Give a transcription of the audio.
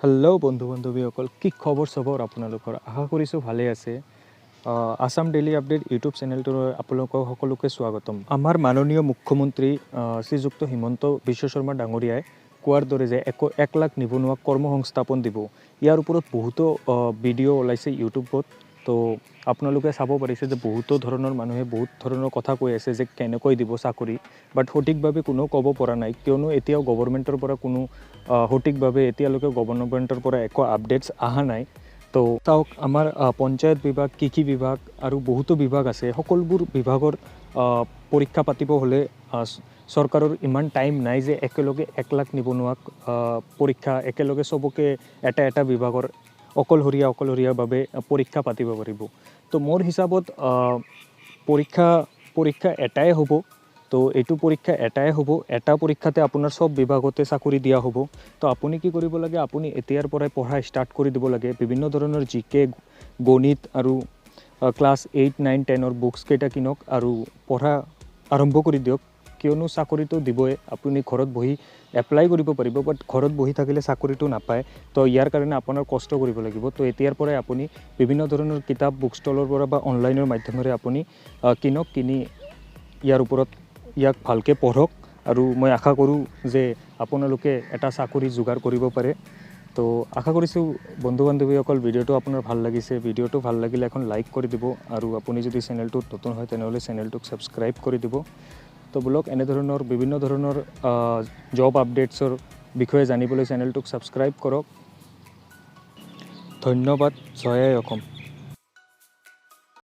Hello' বন্ধু বান্ধৱীসকল, কি খবৰ চবৰ আপোনালোকৰ? আশা কৰিছোঁ ভালে আছে। আছাম ডেইলি আপডেট ইউটিউব চেনেলটোৰ আপোনালোকক সকলোকে স্বাগতম। আমাৰ মাননীয় মুখ্যমন্ত্ৰী শ্ৰীযুক্ত হিমন্ত বিশ্ব শৰ্মা ডাঙৰীয়াই কোৱাৰ দৰে যে 1 লাখ নিবনুৱাক কৰ্মসংস্থাপন দিব, ইয়াৰ ওপৰত বহুতো ভিডিঅ' ওলাইছে ইউটিউবত। তো আপোনালোকে চাব পাৰিছে যে বহুতো ধৰণৰ মানুহে বহুত ধৰণৰ কথা কৈ আছে যে কেনেকৈ দিব চাকৰি, বাট সঠিকভাৱে কোনেও ক'ব পৰা নাই, কিয়নো এতিয়াও গভৰ্ণমেণ্টৰ পৰা কোনো সঠিকভাৱে এতিয়ালৈকে গভৰ্ণমেণ্টৰ পৰা একো আপডেটছ অহা নাই। তো চাওক, আমাৰ পঞ্চায়ত বিভাগ, কৃষি বিভাগ আৰু বহুতো বিভাগ আছে। সকলোবোৰ বিভাগৰ পৰীক্ষা পাতিব হ'লে চৰকাৰৰ ইমান টাইম নাই যে একেলগে 1 লাখ নিবনুৱাক পৰীক্ষা একেলগে চবকে এটা বিভাগৰ অকলশৰীয়াভাৱে পৰীক্ষা পাতিব পাৰিব। তো মোৰ হিচাপত পৰীক্ষা এটাই হ'ব। তো এইটো পৰীক্ষা এটাই হ'ব, এটা পৰীক্ষাতে আপোনাৰ চব বিভাগতে চাকৰি দিয়া হ'ব। তো আপুনি কি কৰিব লাগে, আপুনি এতিয়াৰ পৰাই পঢ়া ষ্টাৰ্ট কৰি দিব লাগে। বিভিন্ন ধৰণৰ জিকে, গণিত আৰু ক্লাছ 8, 9, 10ৰ বুকছকেইটা কিনক আৰু পঢ়া আৰম্ভ কৰি দিয়ক, কিয়নো চাকৰিটো দিবই। আপুনি ঘৰত বহি এপ্লাই কৰিব পাৰিব, বাট ঘৰত বহি থাকিলে চাকৰিটো নাপায়। তো ইয়াৰ কাৰণে আপোনাৰ কষ্ট কৰিব লাগিব। তো এতিয়াৰ পৰাই আপুনি বিভিন্ন ধৰণৰ কিতাপ বুক ষ্টলৰ পৰা বা অনলাইনৰ মাধ্যমেৰে আপুনি কিনি ইয়াক ভালকৈ পঢ়ক। আৰু মই আশা কৰোঁ যে আপোনালোকে এটা চাকৰি যোগাৰ কৰিব পাৰে। তো আশা কৰিছোঁ বন্ধু বান্ধৱীসকল, ভিডিঅ'টো আপোনাৰ ভাল লাগিছে। ভিডিঅ'টো ভাল লাগিলে এখন লাইক কৰি দিব, আৰু আপুনি যদি চেনেলটোত নতুন হয় তেনেহ'লে চেনেলটোক ছাবস্ক্ৰাইব কৰি দিব। তো বোলক, এনেধৰণৰ বিভিন্ন ধৰণৰ জব আপডেটছৰ বিষয়ে জানিবলৈ চেনেলটোক ছাবস্ক্ৰাইব কৰক। ধন্যবাদ। জয় আই অসম।